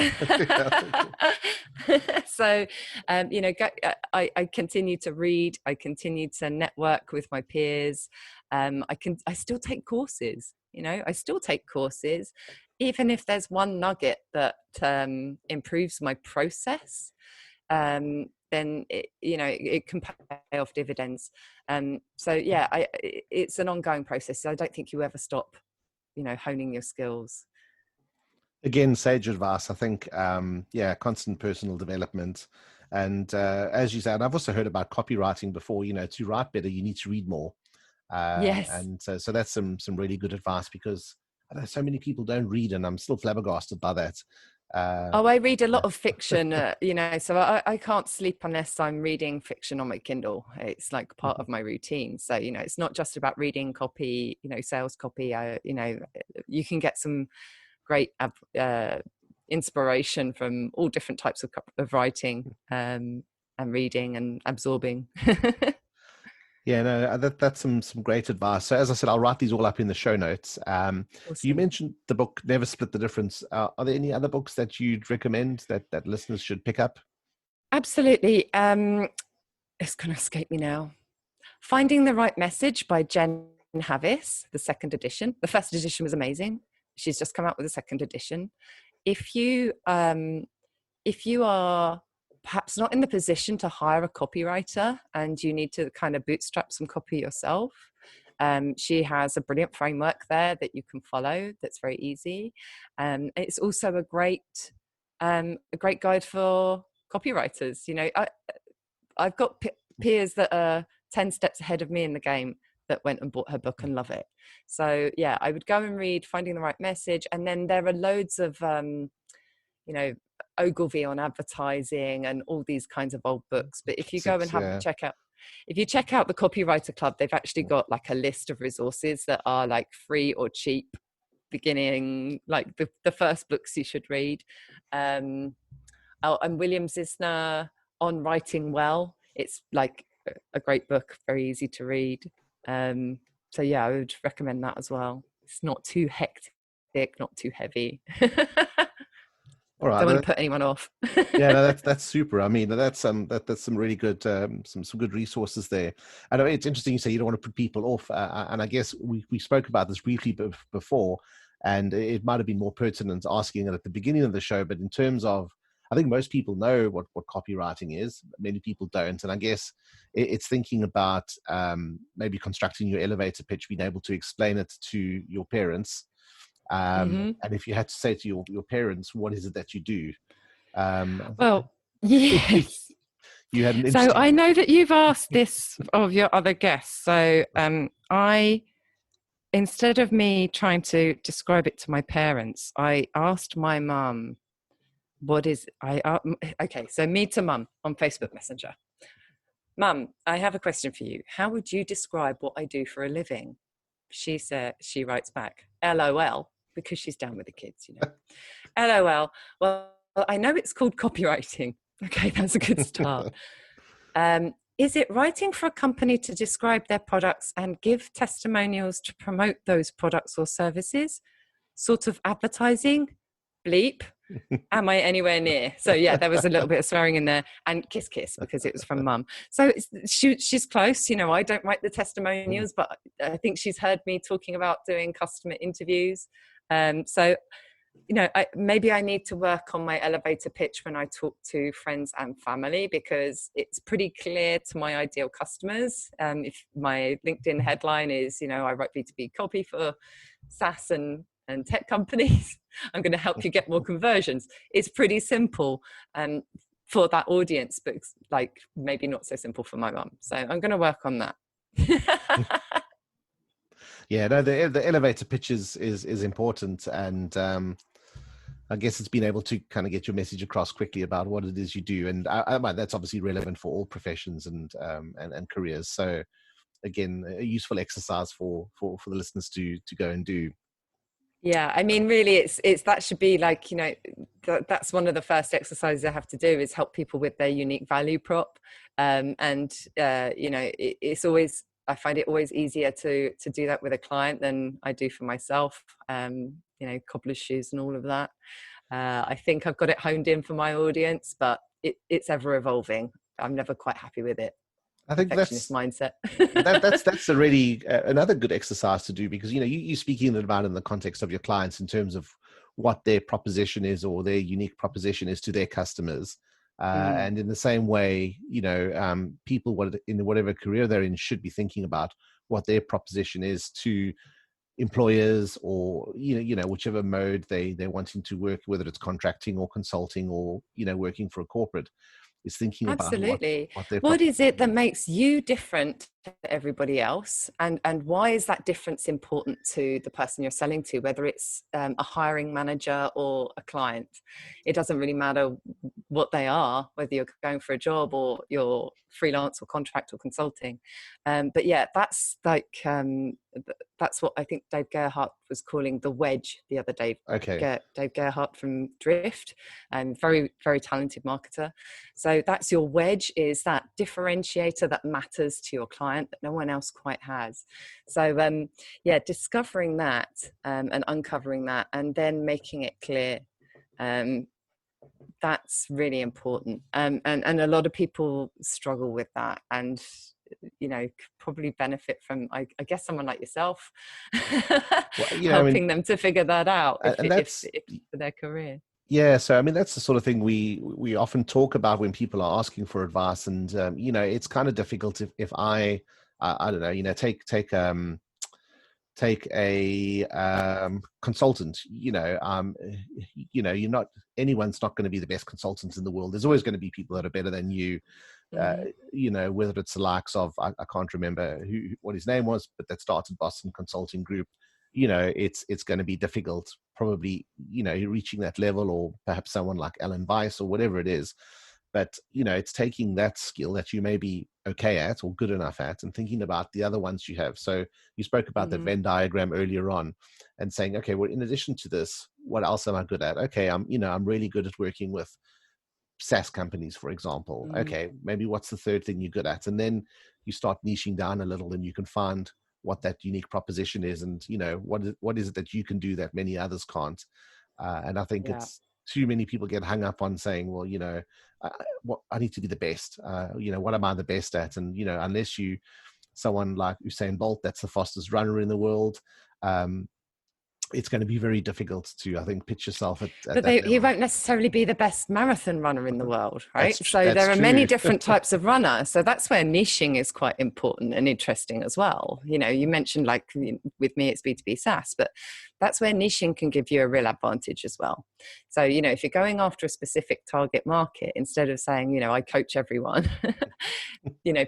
Speaker 3: so I continue to read, I continue to network with my peers. I still take courses, I still take courses, even if there's one nugget that improves my process. Then it can pay off dividends. So yeah, it's an ongoing process. So I don't think you ever stop honing your skills.
Speaker 2: Again, sage advice. I think, constant personal development. And as you said, I've also heard about copywriting before. To write better, you need to read more.
Speaker 3: Yes.
Speaker 2: And so that's some really good advice, because I know so many people don't read, and I'm still flabbergasted by that.
Speaker 3: I read a lot of fiction, so I can't sleep unless I'm reading fiction on my Kindle. It's like part of my routine. So, it's not just about reading copy, sales copy. You can get some great inspiration from all different types of writing, and reading and absorbing.
Speaker 2: Yeah, no, that's some great advice. So as I said, I'll write these all up in the show notes. You
Speaker 3: Awesome.
Speaker 2: mentioned the book "Never Split the Difference." Are there any other books that you'd recommend that listeners should pick up?
Speaker 3: Absolutely. It's going to escape me now. "Finding the Right Message" by Jen Havis, the second edition. The first edition was amazing. She's just come out with a second edition. If you are perhaps not in the position to hire a copywriter and you need to kind of bootstrap some copy yourself, she has a brilliant framework there that you can follow that's very easy. It's also a great guide for copywriters. I've got peers that are 10 steps ahead of me in the game that went and bought her book and love it. So yeah, I would go and read "Finding the Right Message." And then there are loads of, Ogilvy on advertising and all these kinds of old books. But if you go and if you check out the Copywriter Club, they've actually got like a list of resources that are like free or cheap, beginning, like the first books you should read. And William Zisner on Writing Well. It's like a great book, very easy to read. So yeah, I would recommend that as well. It's not too hectic, not too heavy.
Speaker 2: All right,
Speaker 3: Don't want to put anyone off.
Speaker 2: yeah, no, that's super. I mean, that's some really good some good resources there. I know it's interesting you say you don't want to put people off, and I guess we spoke about this briefly before, and it might have been more pertinent asking it at the beginning of the show. But in terms of, I think most people know what copywriting is. Many people don't, and I guess it's thinking about maybe constructing your elevator pitch, being able to explain it to your parents. And if you had to say to your parents, what is it that you do?
Speaker 3: Well, yes.
Speaker 2: You had an
Speaker 3: So I know that you've asked this of your other guests. So instead of me trying to describe it to my parents, I asked my mum, okay, so me to mum on Facebook Messenger. "Mum, I have a question for you. How would you describe what I do for a living?" She writes back, "LOL," because she's down with the kids, "LOL. Well, I know it's called copywriting." Okay, that's a good start. "Is it writing for a company to describe their products and give testimonials to promote those products or services? Sort of advertising? Bleep. Am I anywhere near?" So yeah, there was a little bit of swearing in there, and kiss because it was from mum. So she's close. I don't write the testimonials, but I think she's heard me talking about doing customer interviews. So maybe I need to work on my elevator pitch when I talk to friends and family, because it's pretty clear to my ideal customers. If my LinkedIn headline is, I write B2B copy for SaaS and tech companies, I'm going to help you get more conversions. It's pretty simple for that audience, but like maybe not so simple for my mum. So I'm going to work on that.
Speaker 2: Yeah, no, the elevator pitch is important, and I guess it's been able to kind of get your message across quickly about what it is you do, and that's obviously relevant for all professions and careers. So again, a useful exercise for the listeners to go and do.
Speaker 3: Yeah, I mean, really, it's that should be like, that's one of the first exercises I have to do, is help people with their unique value prop. It's always, I find it always easier to do that with a client than I do for myself. Cobbler's shoes and all of that. I think I've got it honed in for my audience, but it's ever evolving. I'm never quite happy with it.
Speaker 2: I think
Speaker 3: Perfectionist mindset.
Speaker 2: that's a really another good exercise to do, because you're speaking about in the context of your clients in terms of what their proposition is, or their unique proposition is to their customers. And in the same way, people in whatever career they're in should be thinking about what their proposition is to employers, or whichever mode they're wanting to work, whether it's contracting or consulting, or working for a corporate, is thinking about
Speaker 3: what is it that makes you different to everybody else, and why is that difference important to the person you're selling to, whether it's a hiring manager or a client? It doesn't really matter what they are, whether you're going for a job or you're freelance or contract or consulting. But yeah, that's like that's what I think Dave Gerhardt was calling the wedge the other day.
Speaker 2: Okay.
Speaker 3: Dave Gerhardt from Drift, and very, very talented marketer. So that's your wedge, is that differentiator that matters to your client that no one else quite has. So discovering that and uncovering that, and then making it clear. That's really important. And a lot of people struggle with that, and could probably benefit from, I guess, someone like yourself helping them to figure that out if for their career.
Speaker 2: Yeah, so I mean, that's the sort of thing we often talk about when people are asking for advice, and it's kind of difficult if I don't know, take a consultant. You're not, anyone's not going to be the best consultant in the world. There's always going to be people that are better than you. Whether it's the likes of, I can't remember what his name was, but that started Boston Consulting Group. It's going to be difficult, probably, reaching that level, or perhaps someone like Alan Weiss or whatever it is. But, it's taking that skill that you may be okay at or good enough at, and thinking about the other ones you have. So you spoke about the Venn diagram earlier on, and saying, okay, well, in addition to this, what else am I good at? Okay, I'm really good at working with SaaS companies, for example. Okay, maybe what's the third thing you're good at? And then you start niching down a little, and you can find what that unique proposition is, and what is it that you can do that many others can't. And I think it's too many people get hung up on saying, well, I need to be the best. What am I the best at? And unless you someone like Usain Bolt, that's the fastest runner in the world, it's going to be very difficult to, I think, pitch yourself at
Speaker 3: but he won't necessarily be the best marathon runner in the world, right? So there are
Speaker 2: true.
Speaker 3: Many different types of runner. So that's where niching is quite important and interesting as well. You mentioned, like, with me, it's B2B SaaS, but that's where niching can give you a real advantage as well. So, if you're going after a specific target market, instead of saying, I coach everyone,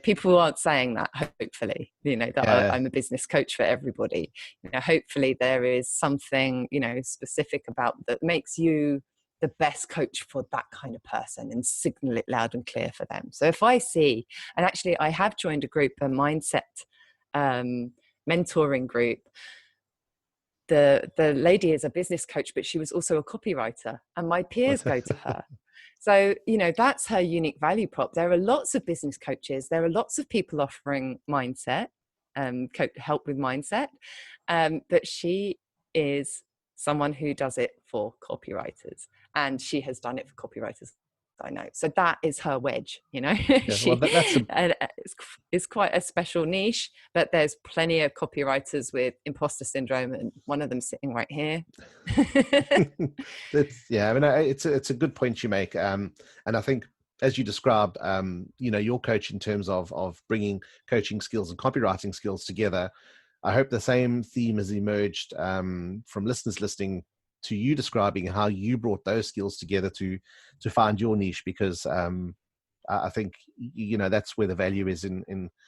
Speaker 3: people aren't saying that, hopefully, that I'm a business coach for everybody. Hopefully there is something, specific about that makes you the best coach for that kind of person, and signal it loud and clear for them. So if I see, and actually I have joined a group, a mindset mentoring group. The lady is a business coach, but she was also a copywriter, and my peers go to her. So, that's her unique value prop. There are lots of business coaches. There are lots of people offering mindset, help with mindset. But she is someone who does it for copywriters, and she has done it for copywriters, I know. So that is her wedge, it's quite a special niche, but there's plenty of copywriters with imposter syndrome, and one of them sitting right here.
Speaker 2: It's a good point you make. And I think, as you describe, your coach in terms of bringing coaching skills and copywriting skills together, I hope the same theme has emerged from listeners listening to you describing how you brought those skills together to find your niche, because I think that's where the value is in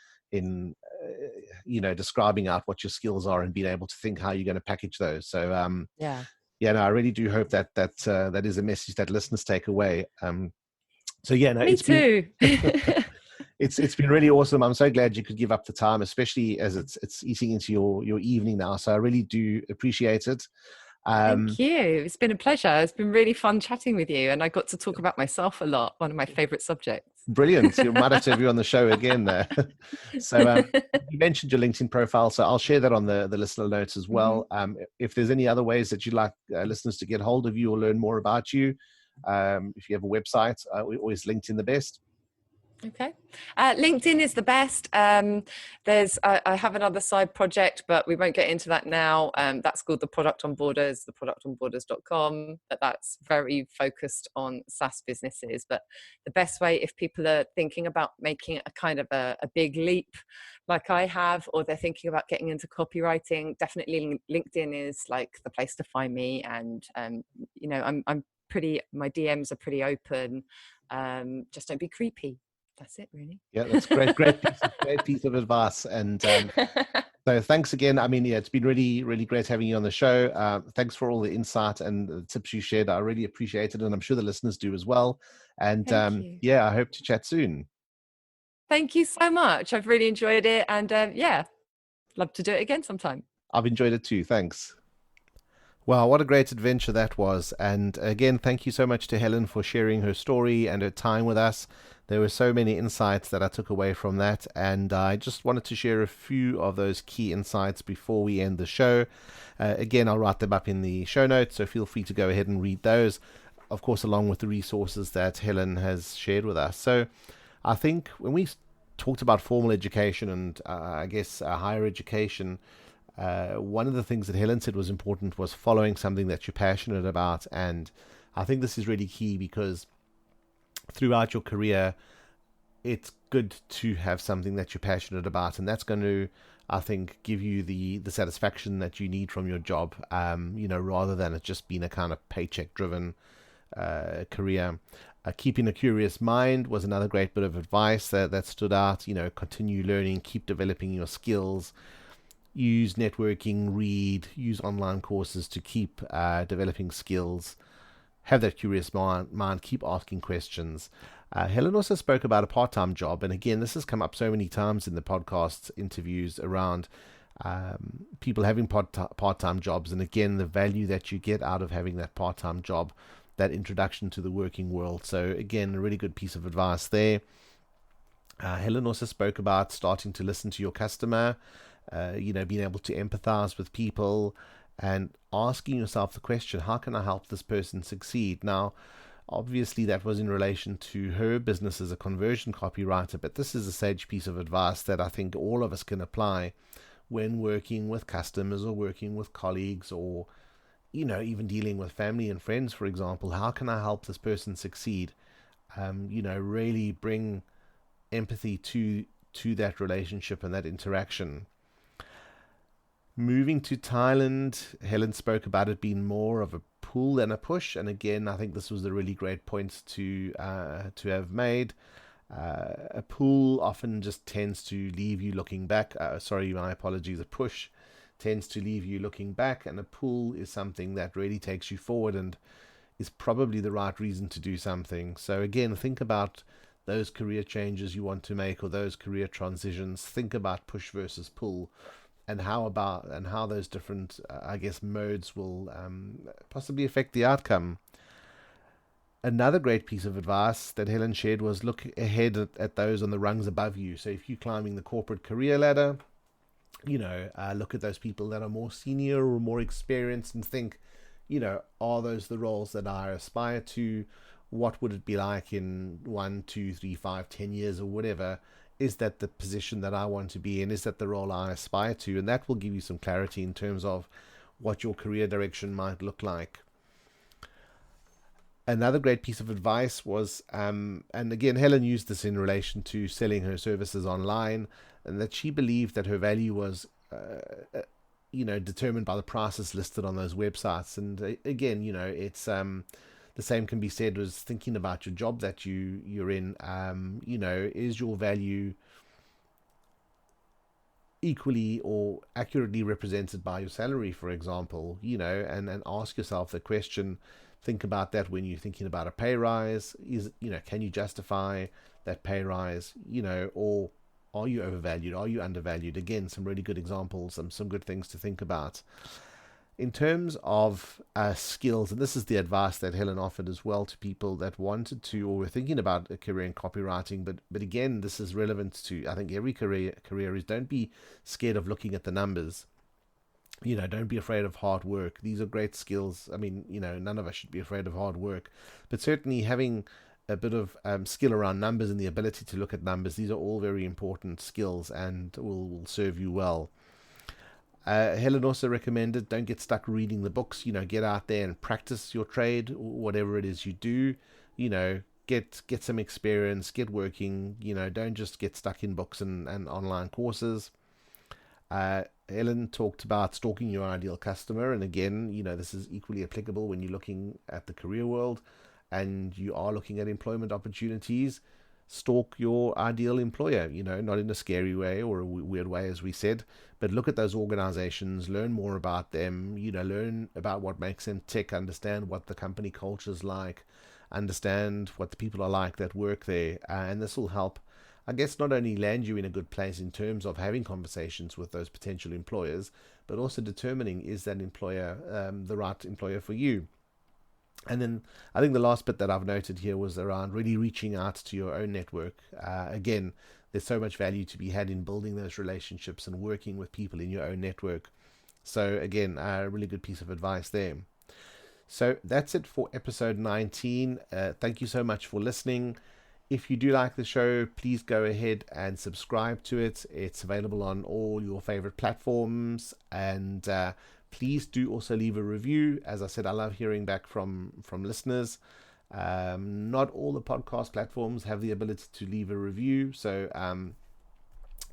Speaker 2: describing out what your skills are and being able to think how you're going to package those. So yeah, no, I really do hope that that is a message that listeners take away. So yeah, no,
Speaker 3: Me too.
Speaker 2: it's been really awesome. I'm so glad you could give up the time, especially as it's eating into your evening now. So I really do appreciate it.
Speaker 3: Thank you. It's been a pleasure. It's been really fun chatting with you, and I got to talk about myself a lot. One of my favorite subjects.
Speaker 2: Brilliant. You might have to have you on the show again there. So you mentioned your LinkedIn profile, so I'll share that on the listener notes as well. If there's any other ways that you'd like listeners to get hold of you or learn more about you, if you have a website, we always LinkedIn the best.
Speaker 3: Okay. LinkedIn is the best. I have another side project, but we won't get into that now. That's called The Product Onboarders, theproductonboarders.com. But that's very focused on SaaS businesses. But the best way, if people are thinking about making a kind of a big leap like I have, or they're thinking about getting into copywriting, definitely LinkedIn is like the place to find me. And, my DMs are pretty open. Just don't be creepy. That's it, really.
Speaker 2: Yeah, that's great piece of advice. And so thanks again. I mean, yeah, it's been really, really great having you on the show. Thanks for all the insight and the tips you shared. I really appreciate it, and I'm sure the listeners do as well. And yeah, I hope to chat soon.
Speaker 3: Thank you so much. I've really enjoyed it, and love to do it again sometime.
Speaker 2: I've enjoyed it too. Thanks. Wow, what a great adventure that was. And again, thank you so much to Helen for sharing her story and her time with us. There were so many insights that I took away from that, and I just wanted to share a few of those key insights before we end the show. Again, I'll write them up in the show notes, so feel free to go ahead and read those, of course, along with the resources that Helen has shared with us. So I think when we talked about formal education and I guess higher education, one of the things that Helen said was important was following something that you're passionate about. And I think this is really key because throughout your career, it's good to have something that you're passionate about, and that's going to, I think, give you the satisfaction that you need from your job, rather than it just being a kind of paycheck driven career. Keeping a curious mind was another great bit of advice that stood out. Continue learning, keep developing your skills, use networking, use online courses to keep developing skills. Have that curious mind, keep asking questions. Helen also spoke about a part-time job, and again, this has come up so many times in the podcast interviews around people having part-time jobs, and again, the value that you get out of having that part-time job, that introduction to the working world. So again, a really good piece of advice there. Helen also spoke about starting to listen to your customer, being able to empathize with people, and asking yourself the question, how can I help this person succeed? Now, obviously that was in relation to her business as a conversion copywriter, but this is a sage piece of advice that I think all of us can apply when working with customers or working with colleagues, or even dealing with family and friends, for example. How can I help this person succeed? Really bring empathy to that relationship and that interaction. Moving to Thailand, Helen spoke about it being more of a pull than a push, and again, I think this was a really great point to have made. A pull often just tends to leave you looking back. My apologies. A push tends to leave you looking back, and a pull is something that really takes you forward and is probably the right reason to do something. So again, think about those career changes you want to make, or those career transitions. Think about push versus pull, and how those different modes will possibly affect the outcome. Another great piece of advice that Helen shared was look ahead at those on the rungs above you. So if you're climbing the corporate career ladder, look at those people that are more senior or more experienced and think, are those the roles that I aspire to? What would it be like in 1, 2, 3, 5, 10 years or whatever? Is that the position that I want to be in? Is that the role I aspire to? And that will give you some clarity in terms of what your career direction might look like. Another great piece of advice was, and again, Helen used this in relation to selling her services online, and that she believed that her value was, determined by the prices listed on those websites. And again, it's the same can be said as thinking about your job that you're in. Is your value equally or accurately represented by your salary, for example, and ask yourself the question. Think about that when you're thinking about a pay rise. Can you justify that pay rise, or are you overvalued? Are you undervalued? Again, some really good examples, some good things to think about. In terms of skills, and this is the advice that Helen offered as well to people that wanted to or were thinking about a career in copywriting, but again, this is relevant to, I think, every career is don't be scared of looking at the numbers. Don't be afraid of hard work. These are great skills. I mean, none of us should be afraid of hard work, but certainly having a bit of skill around numbers and the ability to look at numbers, these are all very important skills and will serve you well. Helen also recommended don't get stuck reading the books. Get out there and practice your trade, whatever it is you do. Get some experience, get working. Don't just get stuck in books and online courses. Helen talked about stalking your ideal customer, and again, this is equally applicable when you're looking at the career world and you are looking at employment opportunities. Stalk your ideal employer, not in a scary way or a weird way, as we said, but look at those organizations, learn more about them, learn about what makes them tick, understand what the company culture is like, understand what the people are like that work there, and this will help, I guess, not only land you in a good place in terms of having conversations with those potential employers, but also determining, is that employer the right employer for you? And then I think the last bit that I've noted here was around really reaching out to your own network. Again, there's so much value to be had in building those relationships and working with people in your own network. So again, a really good piece of advice there. So that's it for episode 19. Thank you so much for listening. If you do like the show, please go ahead and subscribe to it. It's available on all your favorite platforms, and please do also leave a review. As I said, I love hearing back from listeners. Not all the podcast platforms have the ability to leave a review, so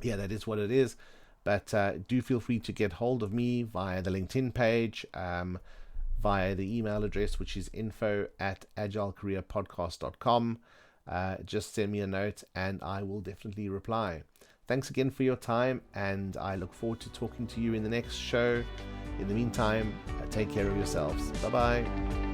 Speaker 2: that is what it is. But do feel free to get hold of me via the LinkedIn page, via the email address, which is info@agilecareerpodcast.com. Just send me a note and I will definitely reply. Thanks again for your time, and I look forward to talking to you in the next show. In the meantime, take care of yourselves. Bye-bye.